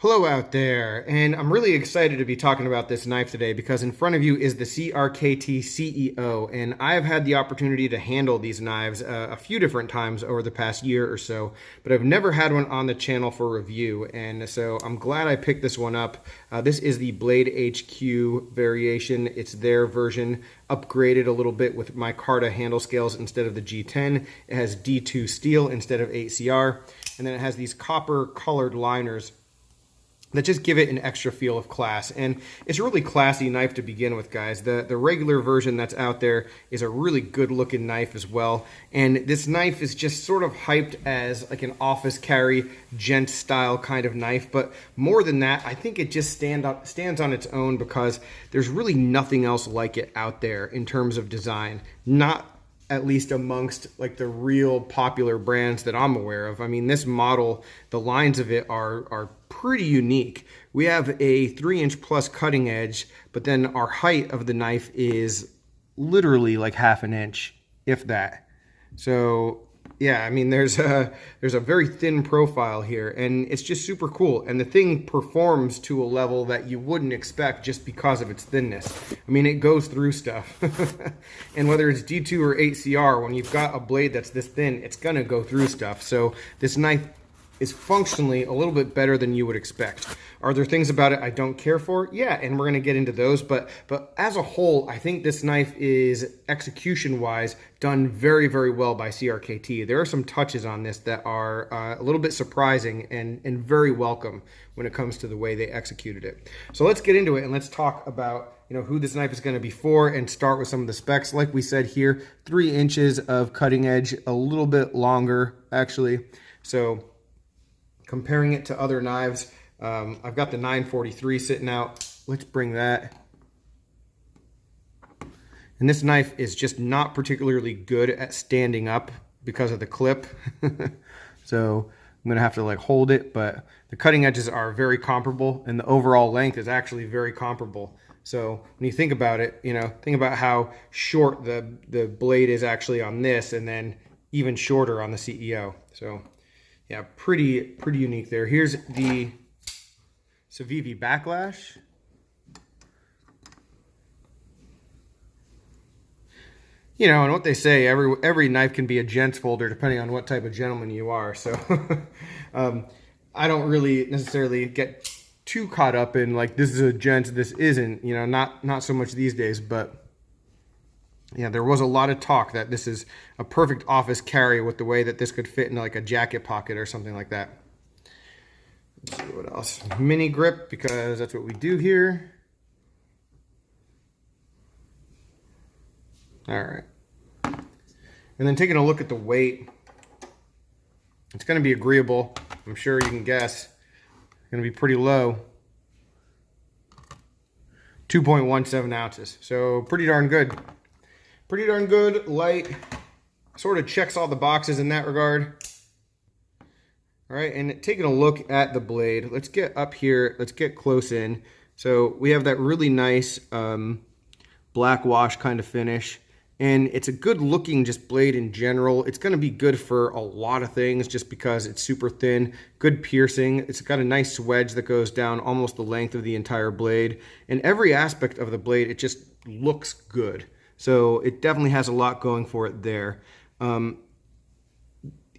Hello out there, and I'm really excited to be talking about this knife today because in front of you is the CRKT CEO, and I've had the opportunity to handle these knives a few different times over the past year or so, but I've never had one on the channel for review, and so I'm glad I picked this one up. This is the Blade HQ variation. It's their version, upgraded a little bit with micarta handle scales instead of the G10. It has D2 steel instead of 8CR, and then it has these copper colored liners that just give it an extra feel of class. And it's a really classy knife to begin with, guys. The regular version that's out there is a really good looking knife as well. And this knife is just sort of hyped as like an office carry, gent style kind of knife. But more than that, I think it just stands on its own because there's really nothing else like it out there in terms of design. Not at least amongst like the real popular brands that I'm aware of. I mean, this model, the lines of it are pretty unique. We have a 3-inch plus cutting edge, but then our height of the knife is literally like half an inch, if that. So yeah, I mean, there's a very thin profile here, and it's just super cool. And the thing performs to a level that you wouldn't expect just because of its thinness. I mean, it goes through stuff. And whether it's D2 or 8CR, when you've got a blade that's this thin, it's gonna go through stuff. So this knife is functionally a little bit better than you would expect. Are there things about it I don't care for? Yeah, and we're gonna get into those, but as a whole, I think this knife is execution-wise done very, very well by CRKT. There are some touches on this that are a little bit surprising and very welcome when it comes to the way they executed it. So let's get into it and let's talk about who this knife is gonna be for and start with some of the specs. Like we said here, 3 inches of cutting edge, a little bit longer actually. So comparing it to other knives, I've got the 943 sitting out. Let's bring that. And this knife is just not particularly good at standing up because of the clip. So I'm gonna have to like hold it, but the cutting edges are very comparable and the overall length is actually very comparable. So when you think about it, think about how short the blade is actually on this and then even shorter on the CEO. So yeah, pretty unique there. Here's the Civivi backlash. And what they say, every knife can be a gents folder depending on what type of gentleman you are. So I don't really necessarily get too caught up in like this is a gent, this isn't. Not so much these days, but yeah, there was a lot of talk that this is a perfect office carry with the way that this could fit into like a jacket pocket or something like that. Let's see what else. Mini grip, because that's what we do here. All right. And then taking a look at the weight, it's going to be agreeable. I'm sure you can guess. It's going to be pretty low. 2.17 ounces. So pretty darn good. Pretty darn good, light, sort of checks all the boxes in that regard. All right, and taking a look at the blade, let's get up here, let's get close in. So we have that really nice black wash kind of finish, and it's a good looking just blade in general. It's gonna be good for a lot of things just because it's super thin, good piercing. It's got a nice wedge that goes down almost the length of the entire blade. And every aspect of the blade, it just looks good. So it definitely has a lot going for it there. It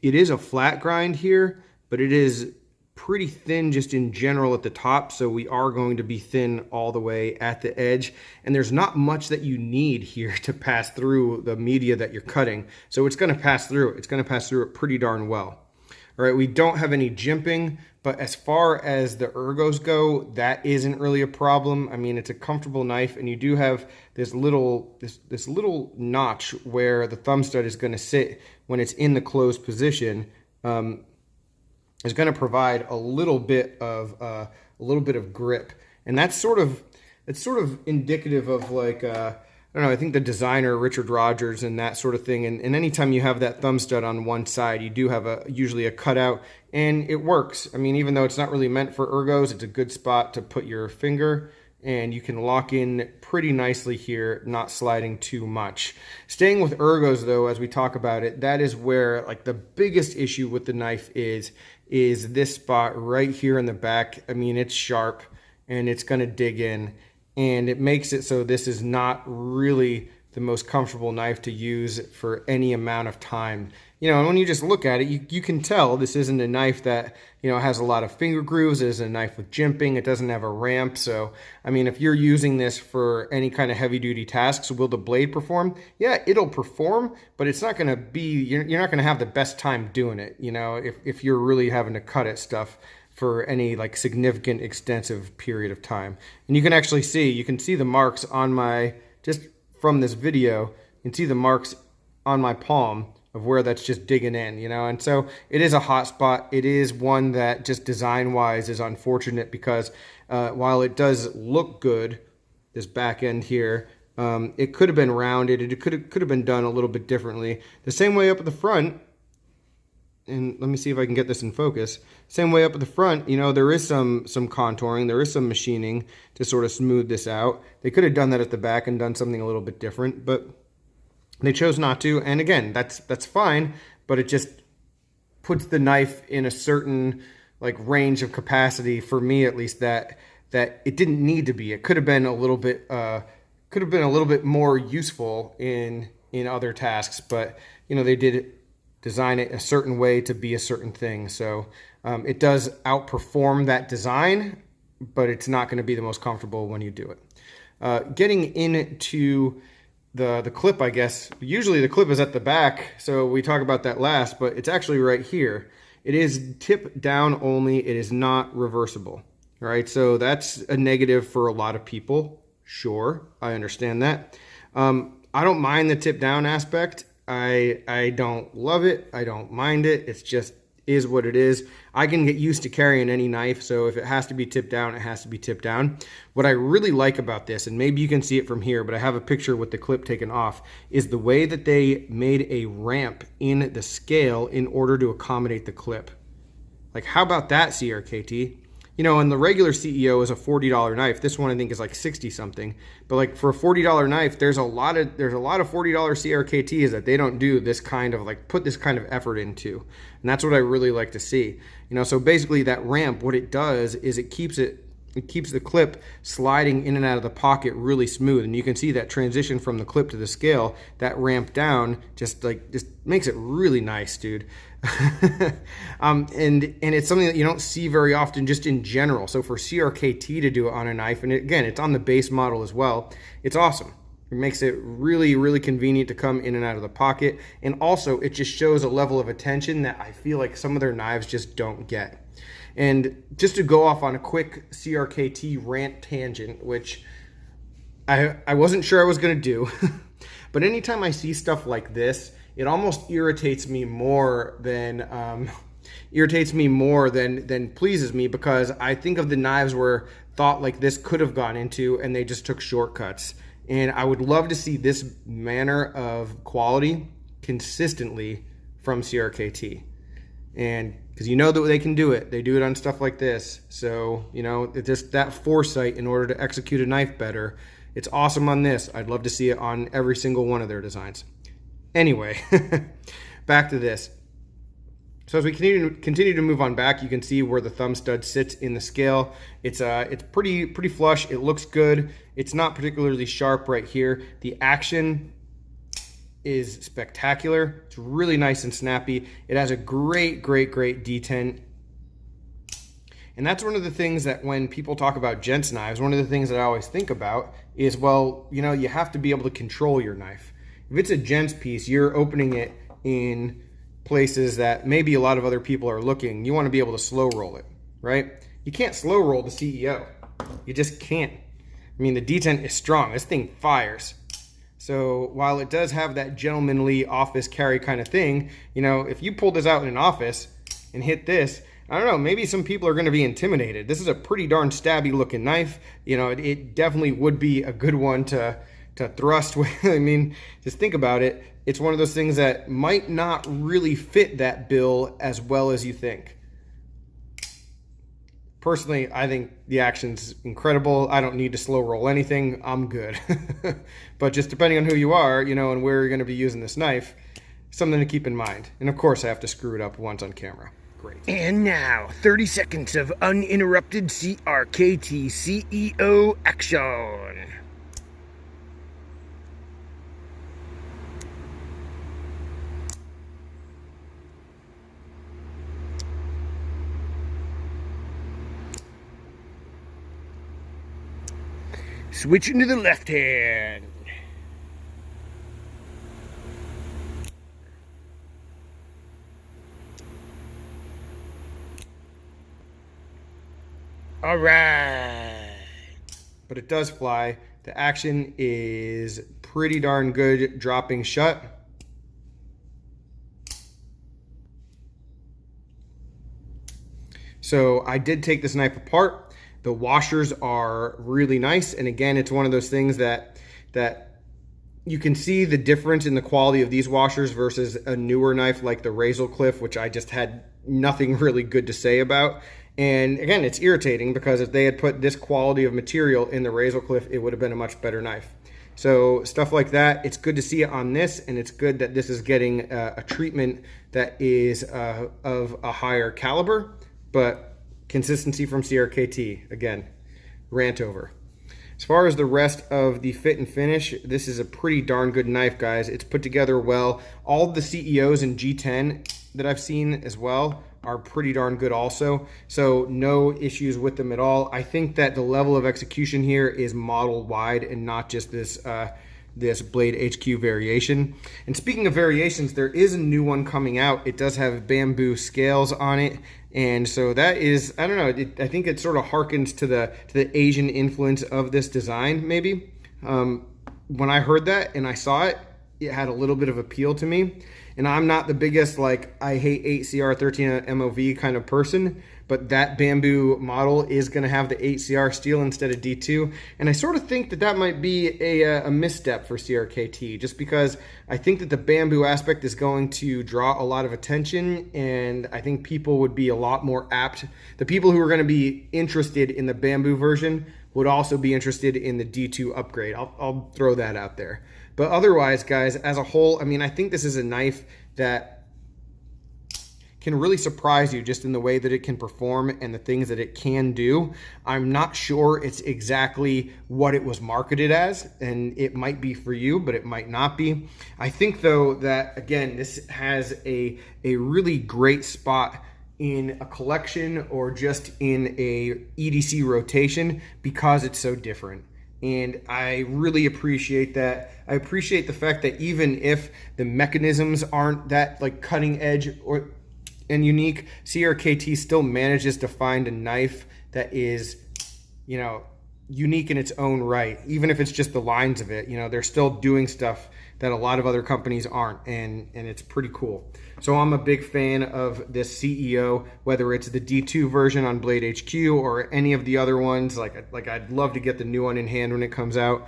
is a flat grind here, but it is pretty thin just in general at the top. So we are going to be thin all the way at the edge. And there's not much that you need here to pass through the media that you're cutting. So it's gonna pass through it. It's gonna pass through it pretty darn well. All right, we don't have any jimping, but as far as the ergos go, that isn't really a problem. I mean, it's a comfortable knife, and you do have this little notch where the thumb stud is going to sit when it's in the closed position. Is going to provide a little bit of grip, and that's sort of indicative of like I don't know, I think the designer, Richard Rogers, and that sort of thing. And anytime you have that thumb stud on one side, you do have usually a cutout, and it works. I mean, even though it's not really meant for ergos, it's a good spot to put your finger. and you can lock in pretty nicely here, not sliding too much. Staying with ergos though, as we talk about it, that is where like the biggest issue with the knife is this spot right here in the back. I mean, it's sharp and it's going to dig in, and it makes it so this is not really the most comfortable knife to use for any amount of time. You know, and when you just look at it, you can tell this isn't a knife that, you know, has a lot of finger grooves. It isn't a knife with jimping. It doesn't have a ramp. So, I mean, if you're using this for any kind of heavy duty tasks, will the blade perform? Yeah, it'll perform, but it's not going to be, you're not going to have the best time doing it, you know, if you're really having to cut at stuff for any like significant extensive period of time. And you can actually see, you can see the marks on my, just from this video, you can see the marks on my palm of where that's just digging in, you know. And so it is a hot spot. It is one that just design wise is unfortunate because while it does look good, this back end here, it could have been rounded. It could have been done a little bit differently. The same way up at the front, and let me see if I can get this in focus. Same way up at the front, you know, there is some contouring, there is some machining to sort of smooth this out. They could have done that at the back and done something a little bit different, but they chose not to. And again, that's fine, but it just puts the knife in a certain like range of capacity for me, at least, that it didn't need to be. It could have been a little bit more useful in other tasks, but you know, they did design it a certain way to be a certain thing. So it does outperform that design, but it's not going to be the most comfortable when you do it. Getting into the clip, I guess, usually the clip is at the back, so we talk about that last, but it's actually right here. It is tip down only. It is not reversible. All right, so that's a negative for a lot of people. Sure, I understand that. I don't mind the tip down aspect. I don't love it. I don't mind it. It's just is what it is. I can get used to carrying any knife, so if it has to be tipped down, it has to be tipped down. What I really like about this, and maybe you can see it from here, but I have a picture with the clip taken off, is the way that they made a ramp in the scale in order to accommodate the clip. Like, how about that, CRKT? You know, and the regular CEO is a $40 knife. This one I think is like 60 something. But like for a $40 knife, there's a lot of $40 CRKTs that they don't do this kind of like put this kind of effort into. And that's what I really like to see. You know, so basically that ramp, what it does is it keeps the clip sliding in and out of the pocket really smooth. And you can see that transition from the clip to the scale, that ramp down just makes it really nice, dude. And it's something that you don't see very often just in general. So for CRKT to do it on a knife, and again, it's on the base model as well, it's awesome. It makes it really, really convenient to come in and out of the pocket. And also it just shows a level of attention that I feel like some of their knives just don't get. And just to go off on a quick CRKT rant tangent, which I wasn't sure I was going to do, but anytime I see stuff like this, it almost irritates me more than pleases me, because I think of the knives where thought like this could have gone into and they just took shortcuts. And I would love to see this manner of quality consistently from CRKT. And because you know that they can do it. They do it on stuff like this. So, you know, just that foresight in order to execute a knife better. It's awesome on this. I'd love to see it on every single one of their designs. Anyway, back to this. So as we continue to move on back, you can see where the thumb stud sits in the scale. It's pretty flush. It looks good. It's not particularly sharp right here. The action is spectacular. It's really nice and snappy. It has a great detent. And that's one of the things that when people talk about gents knives, one of the things that I always think about is, well, you know, you have to be able to control your knife. If it's a gents piece, you're opening it in places that maybe a lot of other people are looking. You want to be able to slow roll it, right? You can't slow roll the CEO. You just can't. I mean, the detent is strong. This thing fires. So while it does have that gentlemanly office carry kind of thing, you know, if you pull this out in an office and hit this, I don't know, maybe some people are going to be intimidated. This is a pretty darn stabby looking knife. You know, it definitely would be a good one to thrust with. I mean, just think about it. It's one of those things that might not really fit that bill as well as you think. Personally, I think the action's incredible. I don't need to slow roll anything. I'm good. But just depending on who you are, you know, and where you're going to be using this knife, something to keep in mind. And of course, I have to screw it up once on camera. Great. And now, 30 seconds of uninterrupted CRKT CEO action. Switching to the left hand. All right. But it does fly. The action is pretty darn good dropping shut. So I did take this knife apart. The washers are really nice. And again, it's one of those things that you can see the difference in the quality of these washers versus a newer knife like the Razor Cliff, which I just had nothing really good to say about. And again, it's irritating because if they had put this quality of material in the Razor Cliff, it would have been a much better knife. So stuff like that, it's good to see it on this, and it's good that this is getting a treatment that is of a higher caliber, but consistency from CRKT, again, rant over. As far as the rest of the fit and finish, this is a pretty darn good knife, guys. It's put together well. All the CEOs in G10 that I've seen as well are pretty darn good also. So no issues with them at all. I think that the level of execution here is model wide and not just this this Blade HQ variation. And speaking of variations, there is a new one coming out. It does have bamboo scales on it. And so that is, I don't know, I think it sort of harkens to the Asian influence of this design, maybe. When I heard that and I saw it, it had a little bit of appeal to me. And I'm not the biggest, like, I hate 8CR13 MOV kind of person, but that bamboo model is going to have the 8CR steel instead of D2. And I sort of think that that might be a misstep for CRKT, just because I think that the bamboo aspect is going to draw a lot of attention, and I think people would be a lot more apt. The people who are going to be interested in the bamboo version would also be interested in the D2 upgrade. I'll throw that out there. But otherwise, guys, as a whole, I mean, I think this is a knife that can really surprise you just in the way that it can perform and the things that it can do. I'm not sure it's exactly what it was marketed as, and it might be for you, but it might not be. I think, though, that, again, this has a really great spot in a collection or just in a EDC rotation because it's so different. And I really appreciate that. I appreciate the fact that even if the mechanisms aren't that like cutting edge and unique, CRKT still manages to find a knife that is, you know, unique in its own right. Even if it's just the lines of it, you know, they're still doing stuff that a lot of other companies aren't, and it's pretty cool. So I'm a big fan of this CEO, whether it's the D2 version on Blade HQ or any of the other ones. Like I'd love to get the new one in hand when it comes out.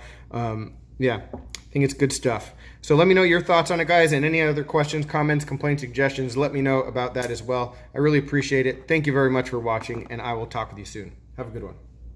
Yeah, I think it's good stuff. So let me know your thoughts on it, guys, and any other questions, comments, complaints, suggestions, let me know about that as well. I really appreciate it. Thank you very much for watching, and I will talk with you soon. Have a good one.